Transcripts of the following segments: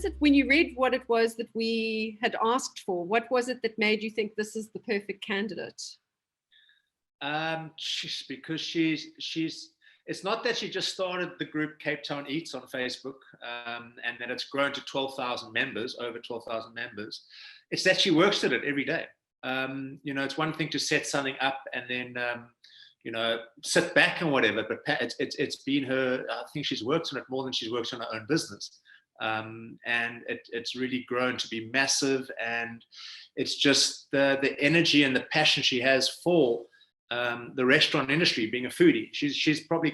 is it, when you read what it was that we had asked for, what was it that made you think this is the perfect candidate? Because she's it's not that she just started the group Cape Town Eats on Facebook, and that it's grown to 12,000 members, over 12,000 members. It's that she works at it every day. It's one thing to set something up and then, sit back and whatever, but it's been her, I think she's worked on it more than she's worked on her own business. And it's really grown to be massive, and it's just the energy and the passion she has for the restaurant industry, being a foodie. She's probably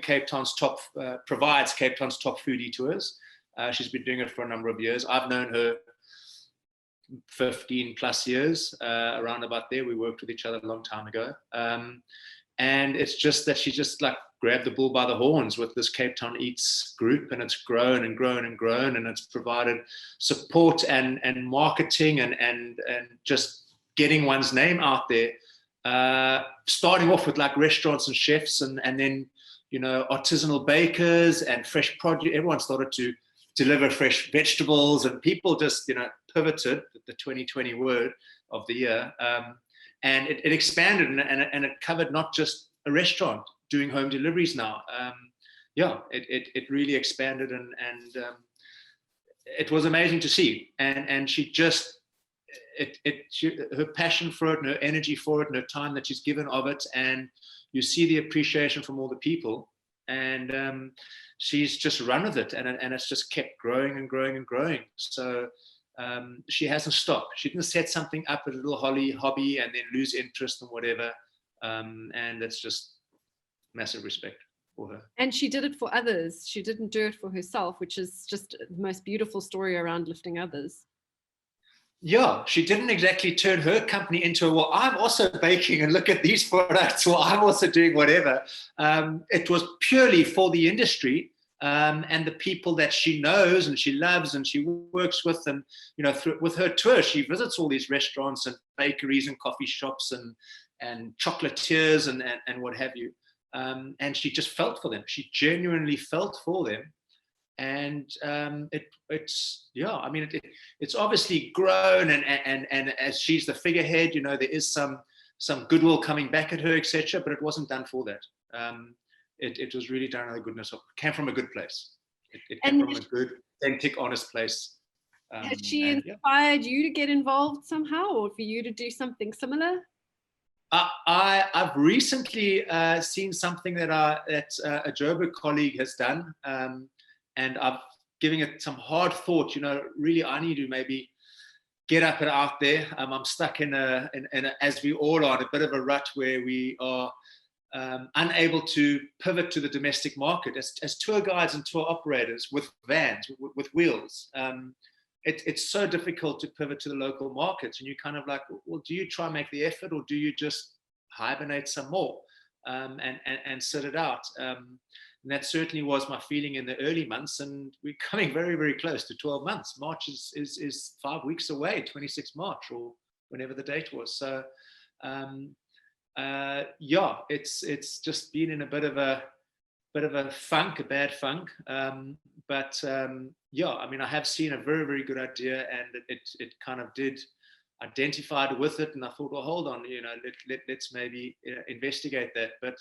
provides Cape Town's top foodie tours. She's been doing it for a number of years. I've known her 15 plus years, around about there. We worked with each other a long time ago. And it's just that she just like grabbed the bull by the horns with this Cape Town Eats group, and it's grown and grown and grown, and it's provided support and marketing and just getting one's name out there. Starting off with like restaurants and chefs, and then artisanal bakers and fresh produce. Everyone started to deliver fresh vegetables, and people just pivoted, the 2020 word of the year, and it expanded, and it covered not just a restaurant doing home deliveries now. It really expanded, and it was amazing to see, and she just her passion for it and her energy for it and her time that she's given of it, and you see the appreciation from all the people, and she's just run with it, and it's just kept growing and growing and growing. So she hasn't stopped. She didn't set something up, a little hobby, and then lose interest and whatever, and it's just massive respect for her. And she did it for others. She didn't do it for herself, which is just the most beautiful story around lifting others. Yeah, she didn't exactly turn her company into, well, I'm also baking and look at these products, or I'm also doing whatever. It was purely for the industry, and the people that she knows and she loves and she works with. And, with her tour, she visits all these restaurants and bakeries and coffee shops and chocolatiers and what have you. And she just felt for them. She genuinely felt for them. And it's obviously grown, and as she's the figurehead, there is some goodwill coming back at her, etc. But it wasn't done for that. It was really done out of the goodness of. It came from a good place. It came from a good, authentic, honest place. Has she inspired you to get involved somehow, or for you to do something similar? I've recently seen something that a Joburg colleague has done. And I'm giving it some hard thought. Really, I need to maybe get up and out there. I'm stuck in a, as we all are, in a bit of a rut where we are unable to pivot to the domestic market as tour guides and tour operators with vans, with wheels. It's so difficult to pivot to the local markets, and you're kind of like, well, do you try and make the effort, or do you just hibernate some more and sit it out? And that certainly was my feeling in the early months, and we're coming very, very close to 12 months. March is 5 weeks away, 26 March, or whenever the date was. So, it's just been in a bit of a funk, a bad funk. But I have seen a very, very good idea, and it kind of did identified with it, and I thought, well, hold on, let's maybe investigate that. But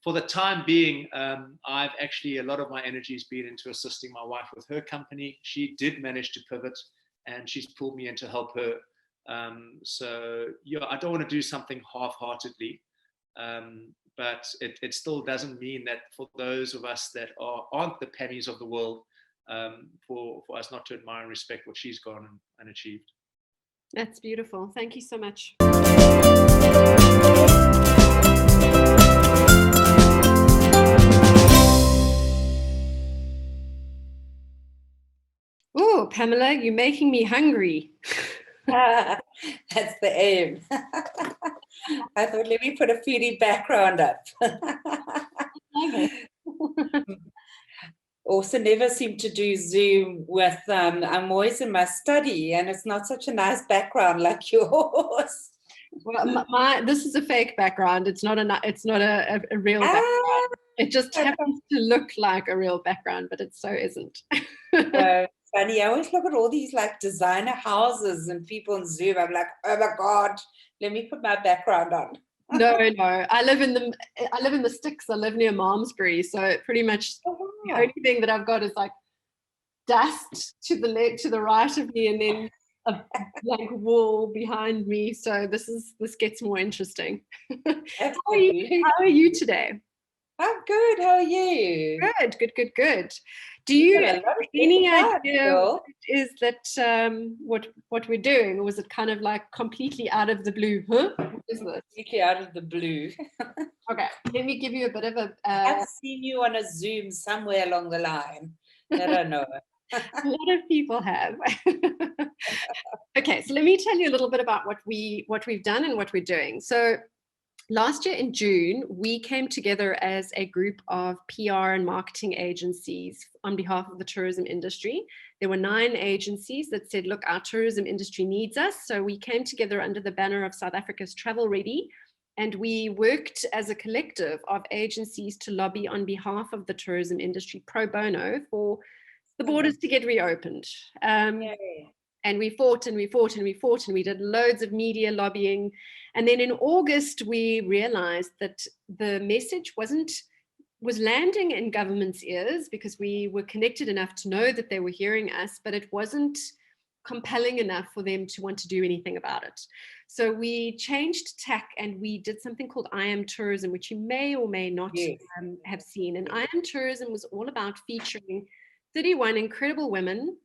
for the time being, I've actually, a lot of my energy has been into assisting my wife with her company. She did manage to pivot, and she's pulled me in to help her. I don't want to do something half-heartedly, but it still doesn't mean that for those of us that aren't the Pammies of the world, for us not to admire and respect what she's gone and achieved. That's beautiful. Thank you so much. Oh, Pamela, you're making me hungry. That's the aim. I thought, let me put a foodie background up. Also never seem to do Zoom with, I'm always in my study, and it's not such a nice background like yours. Well, this is a fake background. It's not a real background. It just happens to look like a real background, but it so isn't. So funny. I always look at all these like designer houses and people on Zoom. I'm like, oh my God, let me put my background on. No. I live in the sticks. I live near Malmesbury, so pretty much Oh, the wow. only thing that I've got is like dust to the left, to the right of me, and then a blank wall behind me. So this gets more interesting. Absolutely. How are you today? I'm good. How are you? Good. Do You've you got a have lot of any time, idea girl. is that what we're doing, or was it kind of like completely out of the blue? Huh? What is this? Completely out of the blue. Okay, let me give you a bit of a. I've seen you on a Zoom somewhere along the line. I don't know. A lot of people have. Okay, so let me tell you a little bit about what we've done and what we're doing. So last year in June, we came together as a group of PR and marketing agencies on behalf of the tourism industry. There were 9 agencies that said, look, our tourism industry needs us. So we came together under the banner of South Africa's Travel Ready, and we worked as a collective of agencies to lobby on behalf of the tourism industry pro bono for the borders to get reopened. And we fought and we fought and we fought, and we did loads of media lobbying. And then in August, we realized that the message was landing in government's ears because we were connected enough to know that they were hearing us, but it wasn't compelling enough for them to want to do anything about it. So we changed tack and we did something called I Am Tourism, which you may or may not have seen. And I Am Tourism was all about featuring 31 incredible women,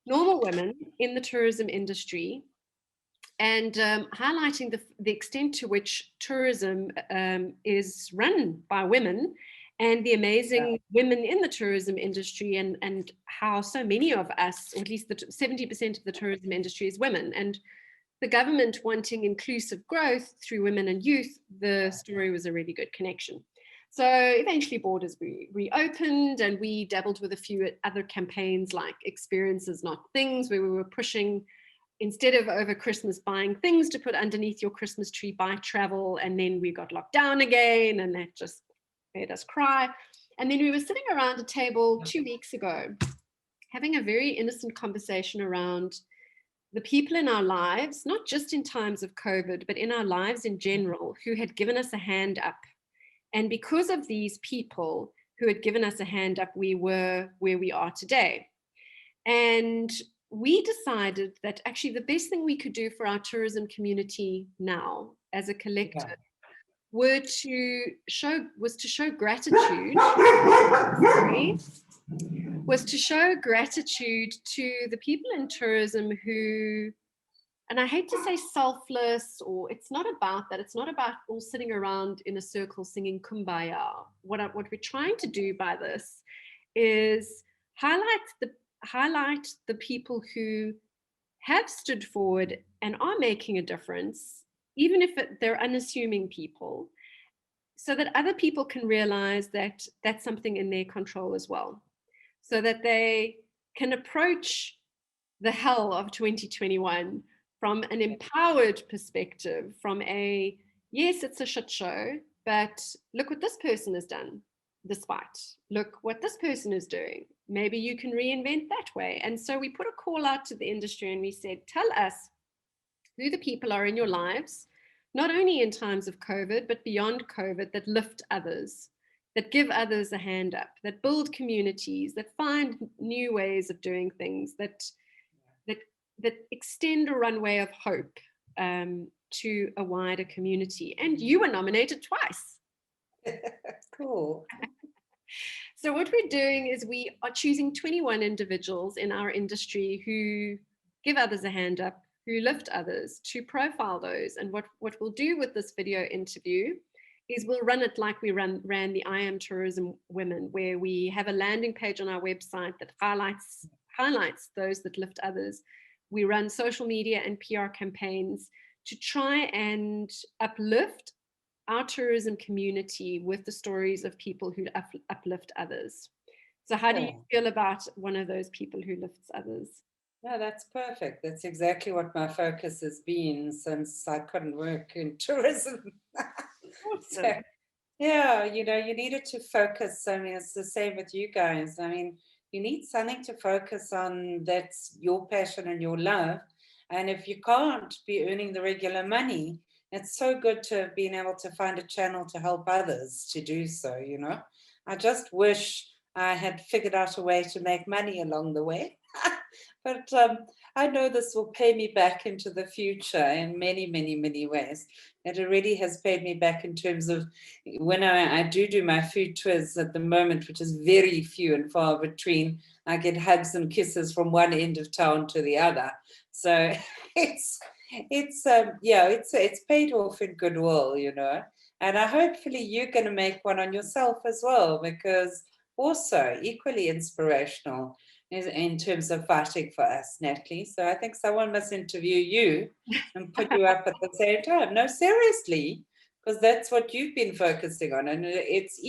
normal women in the tourism industry, and highlighting the extent to which tourism is run by women, and the amazing women in the tourism industry, and how so many of us, or at least 70% of the tourism industry is women, and the government wanting inclusive growth through women and youth. The story was a really good connection. So eventually borders reopened, and we dabbled with a few other campaigns like Experiences Not Things, where we were pushing, instead of over Christmas buying things to put underneath your Christmas tree, buy travel. And then we got locked down again, and that just made us cry. And then we were sitting around a table 2 weeks ago, having a very innocent conversation around the people in our lives, not just in times of COVID, but in our lives in general, who had given us a hand up. And because of these people who had given us a hand up, we were where we are today. And we decided that actually the best thing we could do for our tourism community now as a collective was to show gratitude. Was to show gratitude to the people in tourism who, and I hate to say selfless, or it's not about that. It's not about all sitting around in a circle singing Kumbaya. What we're trying to do by this is highlight the people who have stood forward and are making a difference, even if they're unassuming people, so that other people can realize that that's something in their control as well, so that they can approach the hell of 2021 from an empowered perspective, from a, yes, it's a shit show, but look what this person has done despite. Look what this person is doing. Maybe you can reinvent that way. And so we put a call out to the industry and we said, tell us who the people are in your lives, not only in times of COVID, but beyond COVID, that lift others, that give others a hand up, that build communities, that find new ways of doing things, that extend a runway of hope to a wider community. And you were nominated twice. Cool. So what we're doing is we are choosing 21 individuals in our industry who give others a hand up, who lift others, to profile those. And what we'll do with this video interview is we'll run it like we ran the I Am Tourism Women, where we have a landing page on our website that highlights those that lift others. We run social media and PR campaigns to try and uplift our tourism community with the stories of people who uplift others. So how do you feel about one of those people who lifts others? No, that's perfect. That's exactly what my focus has been since I couldn't work in tourism. Awesome. So, yeah, you needed to focus. I mean, it's the same with you guys. I mean, You need something to focus on that's your passion and your love. And if you can't be earning the regular money, it's so good to have been able to find a channel to help others to do so, you know. I just wish I had figured out a way to make money along the way. But I know this will pay me back into the future in many, many, many ways. It already has paid me back in terms of when I do my food tours at the moment, which is very few and far between. I get hugs and kisses from one end of town to the other. So it's paid off in goodwill, you know. And hopefully you're going to make one on yourself as well, because also equally inspirational in terms of fighting for us, Natalie. So I think someone must interview you and put you up at the same time. No, seriously, because that's what you've been focusing on. And it's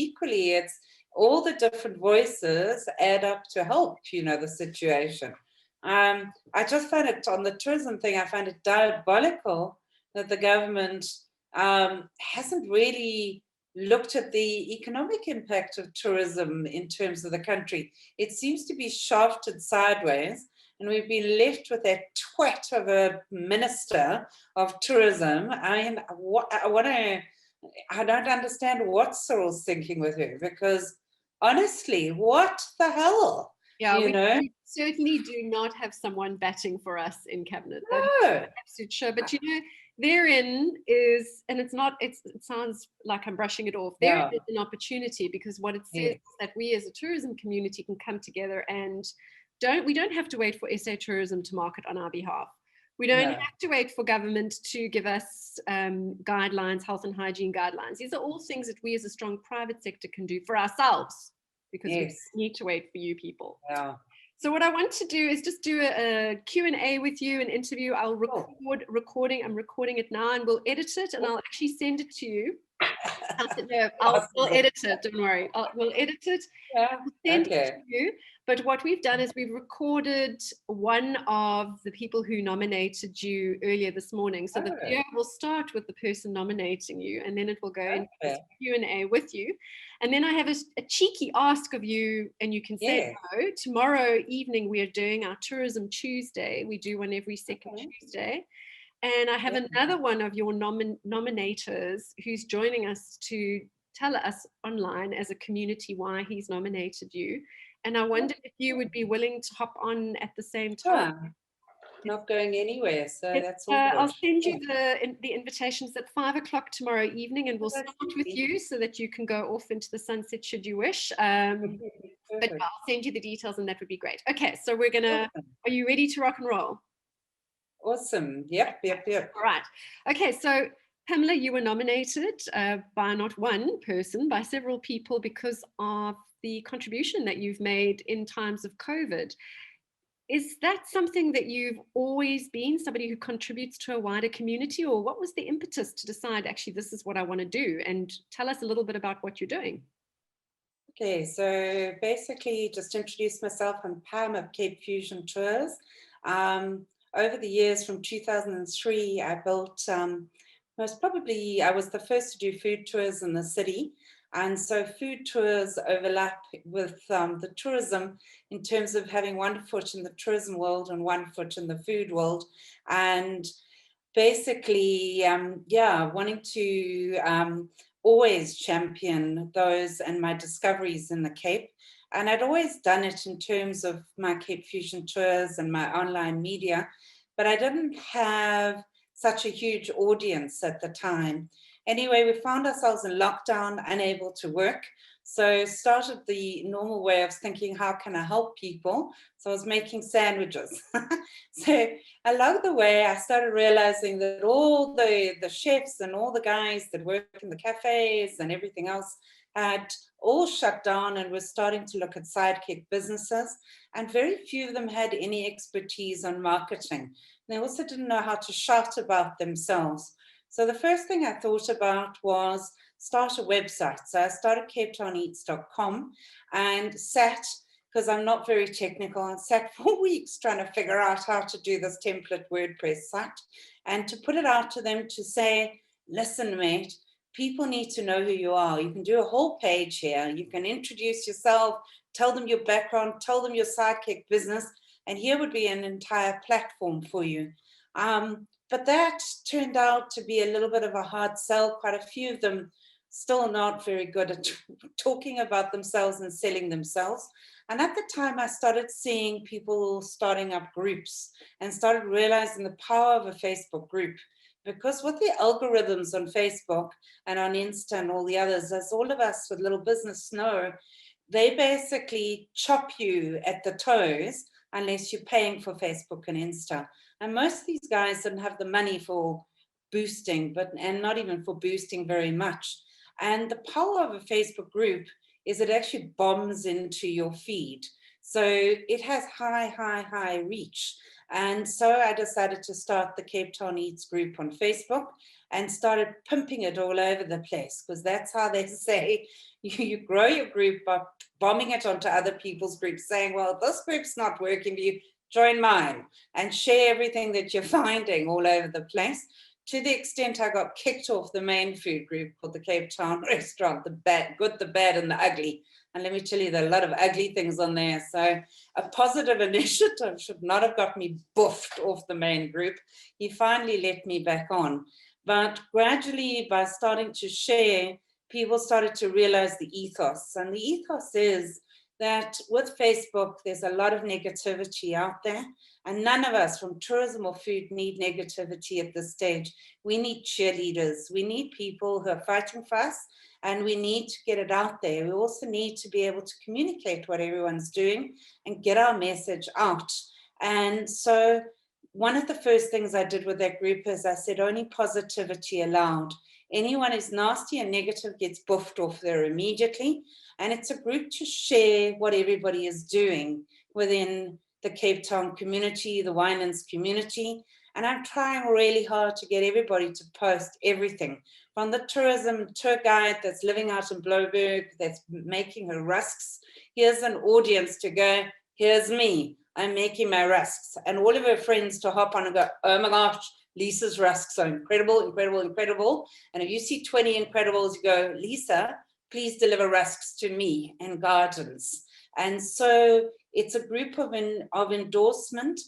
all the different voices add up to help, you know, the situation. I just find it on the tourism thing, I find it diabolical that the government hasn't really looked at the economic impact of tourism in terms of the country. It seems to be shafted sideways, and we've been left with that twat of a minister of tourism. I don't understand what Cyril's thinking with her, because honestly, what the hell? Yeah, you know? we certainly do not have someone batting for us in cabinet. No. That is absolute sure. But you know, therein is, and it sounds like I'm brushing it off. There is an opportunity, because what it says is that we as a tourism community can come together and we don't have to wait for SA Tourism to market on our behalf. We don't have to wait for government to give us guidelines, health and hygiene guidelines. These are all things that we as a strong private sector can do for ourselves, because we don't need to wait for you people. Yeah. So what I want to do is just do a Q&A with you, an interview. I'll recording. I'm recording it now, and we'll edit it, and I'll actually send it to you. We'll edit it. Don't worry. We'll edit it. Yeah. Send it to you. But what we've done is we've recorded one of the people who nominated you earlier this morning. So the video will start with the person nominating you, and then it will go into this Q&A with you. And then I have a cheeky ask of you, and you can say no. Tomorrow evening we are doing our Tourism Tuesday. We do one every second Tuesday. And I have another one of your nominators who's joining us to tell us online as a community why he's nominated you. And I wondered if you would be willing to hop on at the same time. Not going anywhere, so that's all good. I'll send you the invitations at 5 o'clock tomorrow evening, and we'll start with you so that you can go off into the sunset should you wish. But I'll send you the details, and that would be great. Okay, so we're gonna. Are you ready to rock and roll? Awesome. Yep. All right. Okay, so Pamela, you were nominated by not one person, by several people, because of the contribution that you've made in times of COVID. Is that something that you've always been, somebody who contributes to a wider community, or what was the impetus to decide, actually, this is what I want to do? And tell us a little bit about what you're doing. Okay, so basically just introduce myself. I'm Pam of Cape Fusion Tours. Over the years from 2003, I built, I was the first to do food tours in the city. And so food tours overlap with the tourism in terms of having one foot in the tourism world and one foot in the food world. And basically, wanting to always champion those and my discoveries in the Cape. And I'd always done it in terms of my Cape Fusion tours and my online media, but I didn't have such a huge audience at the time. Anyway, we found ourselves in lockdown, unable to work. So started the normal way of thinking, how can I help people? So I was making sandwiches. So along the way, I started realizing that all the chefs and all the guys that work in the cafes and everything else had all shut down and were starting to look at sidekick businesses. And very few of them had any expertise on marketing. They also didn't know how to shout about themselves. So the first thing I thought about was start a website. So I started capetowneats.com and sat, because I'm not very technical, and sat for weeks trying to figure out how to do this template WordPress site, and to put it out to them to say, listen, mate, people need to know who you are. You can do a whole page here. You can introduce yourself, tell them your background, tell them your sidekick business, and here would be an entire platform for you. But that turned out to be a little bit of a hard sell. Quite a few of them still not very good at talking about themselves and selling themselves. And at the time, I started seeing people starting up groups and started realizing the power of a Facebook group. Because with the algorithms on Facebook and on Insta and all the others, as all of us with little business know, they basically chop you at the toes unless you're paying for Facebook and Insta. And most of these guys didn't have the money for boosting, and not even for boosting very much. And the power of a Facebook group is it actually bombs into your feed. So it has high reach. And so I decided to start the Cape Town Eats group on Facebook and started pimping it all over the place, because that's how they say you grow your group by bombing it onto other people's groups, saying, well, this group's not working for you, join mine, and share everything that you're finding all over the place. To the extent I got kicked off the main food group called the Cape Town Restaurant, the good, the bad, and the ugly. And let me tell you, there are a lot of ugly things on there. So a positive initiative should not have got me buffed off the main group. He finally let me back on. But gradually, by starting to share, people started to realize the ethos. And the ethos is that with Facebook, there's a lot of negativity out there. And none of us from tourism or food need negativity at this stage. We need cheerleaders. We need people who are fighting for us, and we need to get it out there. We also need to be able to communicate what everyone's doing and get our message out. And so one of the first things I did with that group is I said, only positivity allowed. Anyone who's nasty and negative gets buffed off there immediately. And it's a group to share what everybody is doing within the Cape Town community, the Winelands community. And I'm trying really hard to get everybody to post everything, from the tourism tour guide that's living out in Blouberg, that's making her rusks. Here's an audience to go, here's me, I'm making my rusks. And all of her friends to hop on and go, oh my gosh, Lisa's rusks are incredible, incredible, incredible. And if you see 20 incredibles, you go, Lisa, please deliver rusks to me and gardens. And so it's a group of endorsement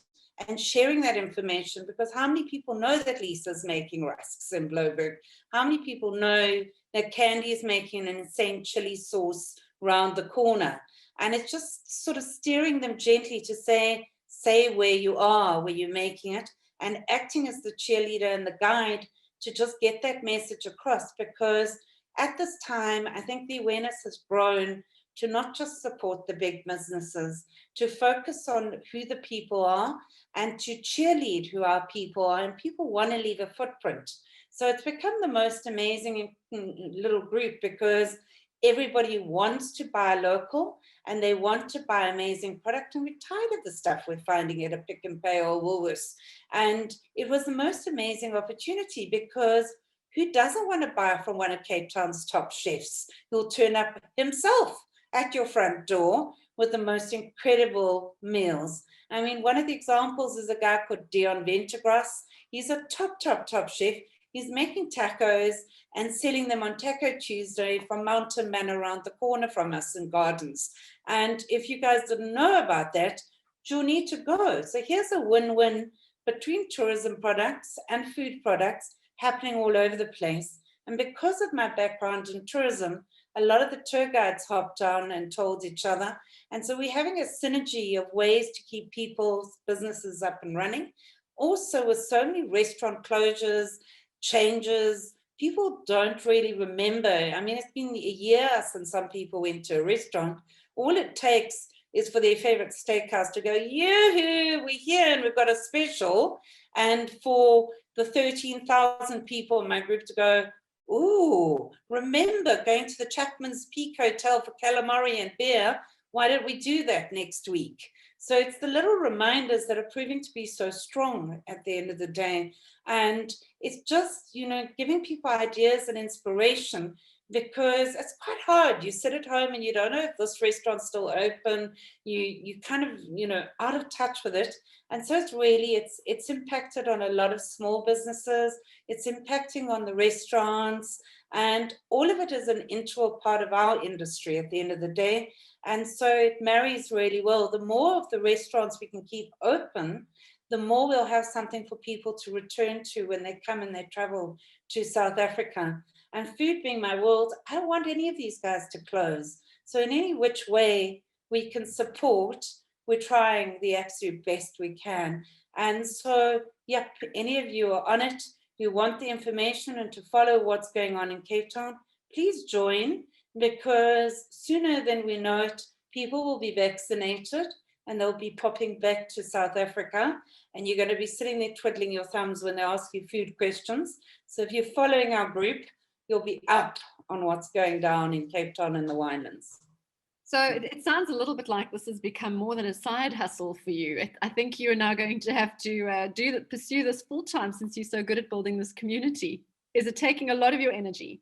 and sharing that information, because how many people know that Lisa's making rusks in Blouberg? How many people know that Candy is making an insane chili sauce round the corner? And it's just sort of steering them gently to say where you are, where you're making it, and acting as the cheerleader and the guide to just get that message across. Because at this time, I think the awareness has grown to not just support the big businesses, to focus on who the people are and to cheerlead who our people are, and people want to leave a footprint. So it's become the most amazing little group, because everybody wants to buy local and they want to buy amazing product, and we're tired of the stuff we're finding at a Pick and Pay or Woolworths. And it was the most amazing opportunity, because who doesn't want to buy from one of Cape Town's top chefs who'll turn up himself at your front door with the most incredible meals? I mean, one of the examples is a guy called Dion Ventergrass. He's a top chef. He's making tacos and selling them on Taco Tuesday from Mountain Man around the corner from us in Gardens. And if you guys didn't know about that, you'll need to go. So here's a win-win between tourism products and food products happening all over the place. And because of my background in tourism, a lot of the tour guides hopped on and told each other. And so we're having a synergy of ways to keep people's businesses up and running. Also, with so many restaurant closures, changes, people don't really remember. I mean, it's been a year since some people went to a restaurant. All it takes is for their favorite steakhouse to go, yoo-hoo, we're here and we've got a special. And for the 13,000 people in my group to go, ooh, remember going to the Chapman's Peak Hotel for calamari and beer? Why don't we do that next week? So it's the little reminders that are proving to be so strong at the end of the day. And it's just, giving people ideas and inspiration, because it's quite hard. You sit at home and you don't know if this restaurant's still open. You kind of, out of touch with it. And so it's impacted on a lot of small businesses. It's impacting on the restaurants. And all of it is an integral part of our industry at the end of the day. And so it marries really well. The more of the restaurants we can keep open, the more we'll have something for people to return to when they come and they travel to South Africa. And food being my world, I don't want any of these guys to close. So in any which way we can support, we're trying the absolute best we can. And so, yep, any of you are on it, who want the information and to follow what's going on in Cape Town, please join, because sooner than we know it, people will be vaccinated and they'll be popping back to South Africa, and you're going to be sitting there twiddling your thumbs when they ask you food questions. So if you're following our group, you'll be up on what's going down in Cape Town and the Winelands. So it sounds a little bit like this has become more than a side hustle for you. I think you are now going to have to pursue this full time, since you're so good at building this community. Is it taking a lot of your energy?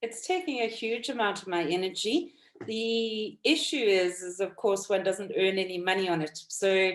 It's taking a huge amount of my energy. The issue is of course, one doesn't earn any money on it. So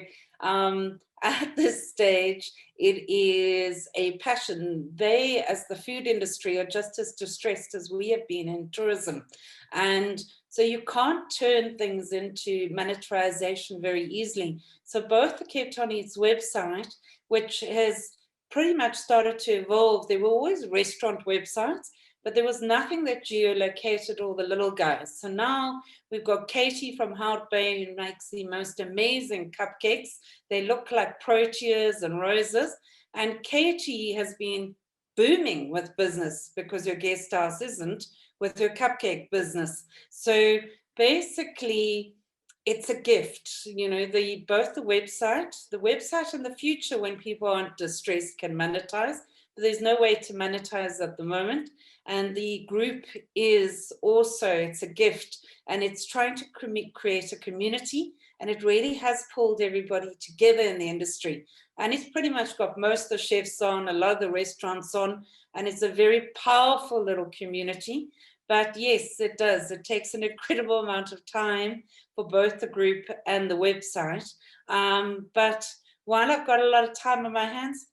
at this stage, it is a passion. They, as the food industry, are just as distressed as we have been in tourism. And so you can't turn things into monetization very easily. So both the Cape Town Eats website, which has pretty much started to evolve, there were always restaurant websites, but there was nothing that geolocated all the little guys. So now we've got Katie from Hout Bay, who makes the most amazing cupcakes. They look like proteas and roses. And Katie has been booming with business, because your guest house isn't, with her cupcake business. So basically, it's a gift. You know, both the website in the future, when people aren't distressed, can monetize. But there's no way to monetize at the moment. And the group is also, it's a gift, and it's trying to create a community, and it really has pulled everybody together in the industry. And it's pretty much got most of the chefs on, a lot of the restaurants on, and it's a very powerful little community. But yes, it does. It takes an incredible amount of time for both the group and the website. But while I've got a lot of time on my hands,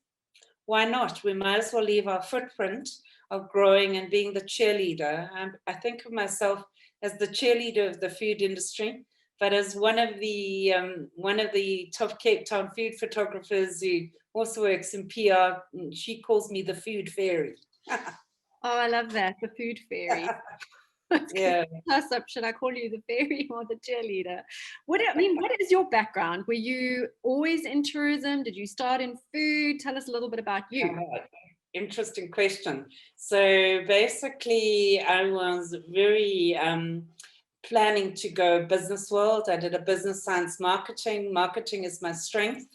why not? We might as well leave our footprint of growing and being the cheerleader. I think of myself as the cheerleader of the food industry, but as one of the top Cape Town food photographers who also works in PR, she calls me the food fairy. Oh, I love that, the food fairy. Yeah. Toss up, should I call you the fairy or the cheerleader? What is your background? Were you always in tourism? Did you start in food? Tell us a little bit about you. Interesting question. So basically, I was very planning to go business world. I did a business science marketing. Marketing is my strength.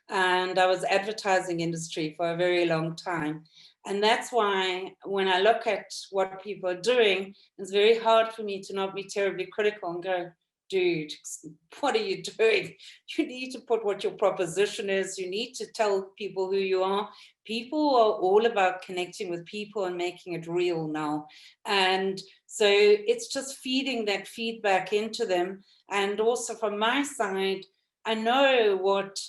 And I was advertising industry for a very long time. And that's why when I look at what people are doing, it's very hard for me to not be terribly critical and go, dude, what are you doing? You need to put what your proposition is. You need to tell people who you are. People are all about connecting with people and making it real now. And so it's just feeding that feedback into them. And also from my side, I know what,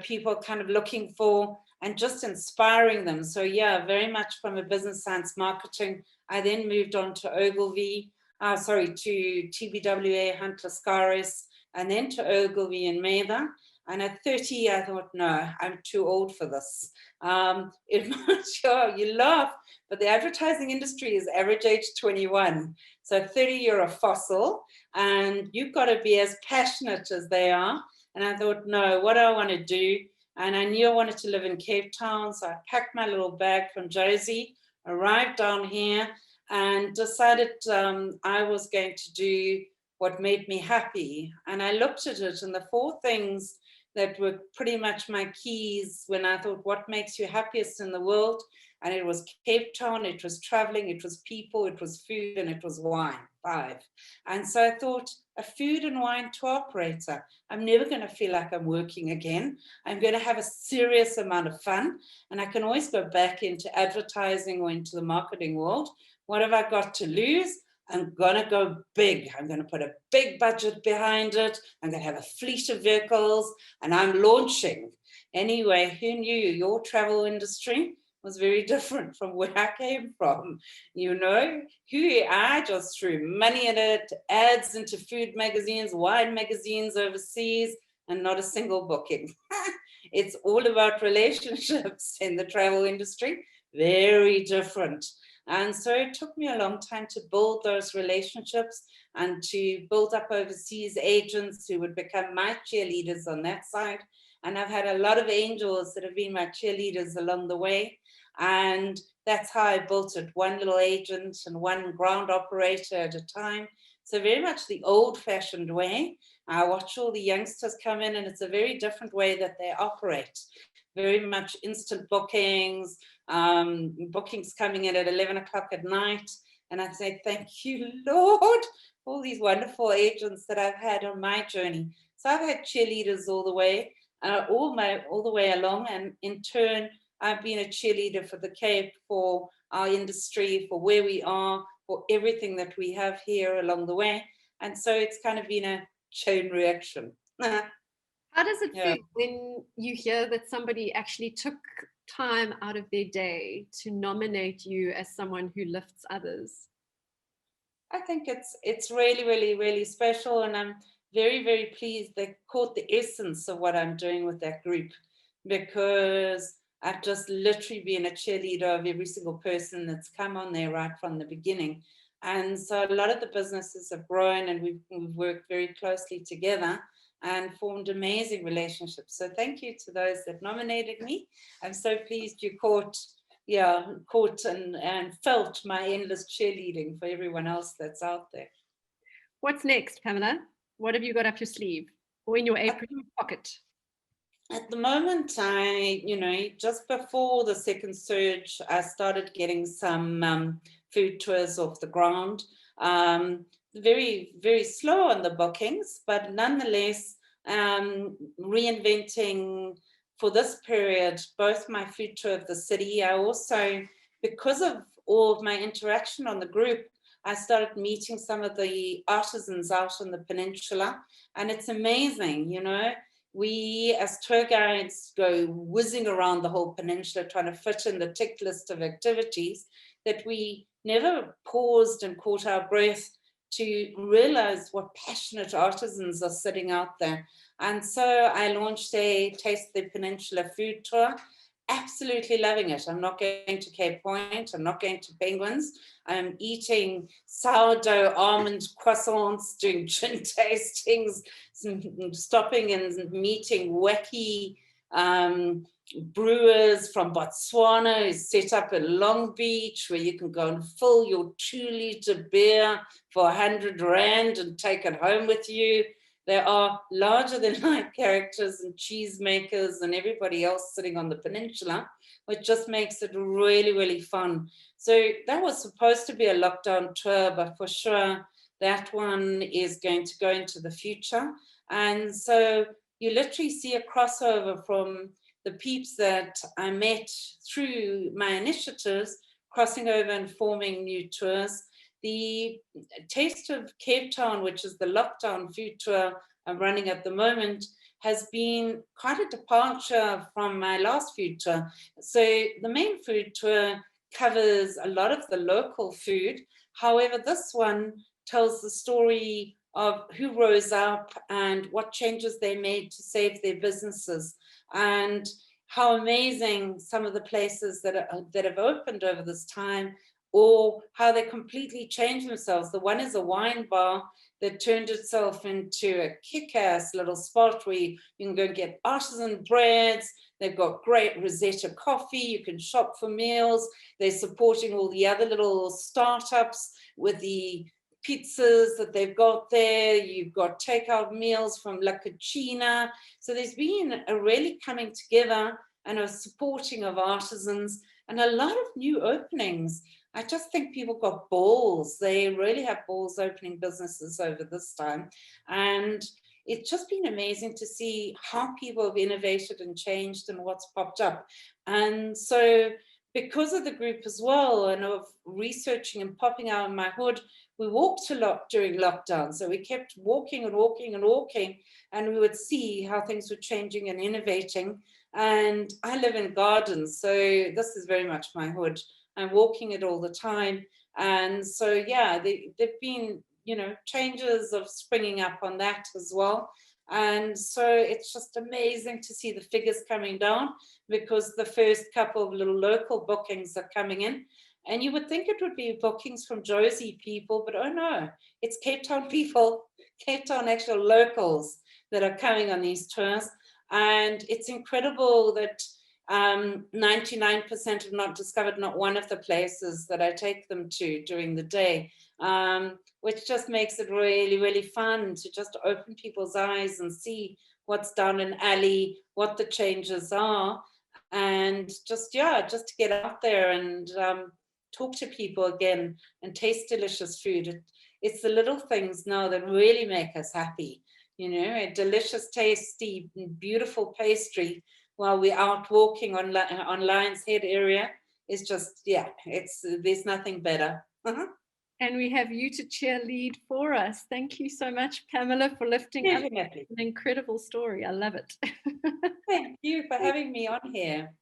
people are kind of looking for, and just inspiring them. So yeah, very much from a business science marketing. I then moved on to Ogilvy, to TBWA, Hunt Lascaris, and then to Ogilvy and Mather. And at 30, I thought, no, I'm too old for this. Sure, you laugh, but the advertising industry is average age 21. So 30, you're a fossil, and you've got to be as passionate as they are. And I thought, no, what do I want to do? And I knew I wanted to live in Cape Town. So I packed my little bag from Josie, arrived down here, and decided I was going to do what made me happy. And I looked at it, and the 4 things that were pretty much my keys when I thought, what makes you happiest in the world? And it was Cape Town, it was traveling, it was people, it was food, and it was wine, 5. And so I thought, a food and wine tour operator. I'm never going to feel like I'm working again. I'm going to have a serious amount of fun, and I can always go back into advertising or into the marketing world. What have I got to lose? I'm going to go big. I'm going to put a big budget behind it. I'm going to have a fleet of vehicles, and I'm launching. Anyway, who knew your travel industry was very different from where I came from. You know, here I just threw money at it, ads into food magazines, wine magazines overseas, and not a single booking. It's all about relationships in the travel industry, very different. And so it took me a long time to build those relationships and to build up overseas agents who would become my cheerleaders on that side. And I've had a lot of angels that have been my cheerleaders along the way. And that's how I built it, one little agent and one ground operator at a time. So very much the old-fashioned way. I watch all the youngsters come in, and it's a very different way that they operate. Very much instant bookings, bookings coming in at 11 o'clock at night. And I say, thank you, Lord, for all these wonderful agents that I've had on my journey. So I've had cheerleaders all the way, all the way along. And in turn, I've been a cheerleader for the Cape, for our industry, for where we are, for everything that we have here along the way. And so it's kind of been a chain reaction. How does it Yeah. feel when you hear that somebody actually took time out of their day to nominate you as someone who lifts others? I think it's really, really, really special, and I'm very, very pleased they caught the essence of what I'm doing with that group, because I've just literally been a cheerleader of every single person that's come on there right from the beginning. And so a lot of the businesses have grown, and we've worked very closely together and formed amazing relationships. So thank you to those that nominated me. I'm so pleased you caught and felt my endless cheerleading for everyone else that's out there. What's next, Pamela? What have you got up your sleeve or in your apron pocket? At the moment, just before the second surge, I started getting some food tours off the ground. Very, very slow on the bookings, but nonetheless, reinventing for this period, both my food tour of the city. I also, because of all of my interaction on the group, I started meeting some of the artisans out on the peninsula, and it's amazing, you know. We as tour guides go whizzing around the whole peninsula trying to fit in the tick list of activities that we never paused and caught our breath to realize what passionate artisans are sitting out there. And so I launched a Taste the Peninsula food tour. Absolutely loving it. I'm not going to Cape Point. I'm not going to Penguins. I'm eating sourdough almond croissants, doing gin tastings, stopping and meeting wacky brewers from Botswana who set up in Long Beach, where you can go and fill your 2-liter beer for 100 Rand and take it home with you. There are larger than life characters and cheesemakers and everybody else sitting on the peninsula, which just makes it really, really fun. So that was supposed to be a lockdown tour, but for sure that one is going to go into the future. And so you literally see a crossover from the peeps that I met through my initiatives, crossing over and forming new tours. The Taste of Cape Town, which is the lockdown food tour I'm running at the moment, has been quite a departure from my last food tour. So the main food tour covers a lot of the local food. However, this one tells the story of who rose up and what changes they made to save their businesses, and how amazing some of the places that have opened over this time, or how they completely changed themselves. The one is a wine bar that turned itself into a kick-ass little spot where you can go get artisan breads. They've got great Rosetta coffee. You can shop for meals. They're supporting all the other little startups with the pizzas that they've got there. You've got takeout meals from La Cucina. So there's been a really coming together and a supporting of artisans and a lot of new openings. I just think people got balls. They really have balls opening businesses over this time. And it's just been amazing to see how people have innovated and changed and what's popped up. And so because of the group as well and of researching and popping out of my hood, we walked a lot during lockdown. So we kept walking and walking and walking, and we would see how things were changing and innovating. And I live in gardens, so this is very much my hood. I'm walking it all the time. And so, yeah, there've been, changes of springing up on that as well. And so it's just amazing to see the figures coming down, because the first couple of little local bookings are coming in. And you would think it would be bookings from Josie people, but oh no, it's Cape Town people, Cape Town actual locals that are coming on these tours. And it's incredible that 99% have not discovered not one of the places that I take them to during the day, which just makes it really, really fun to just open people's eyes and see what's down an alley, what the changes are, and just to get out there and talk to people again and taste delicious food. It's the little things now that really make us happy. A delicious, tasty, beautiful pastry while we're out walking on Lion's Head area is just, there's nothing better. And we have you to cheerlead for us. Thank you so much, Pamela, for lifting up an incredible story. I love it. Thank you for having me on here.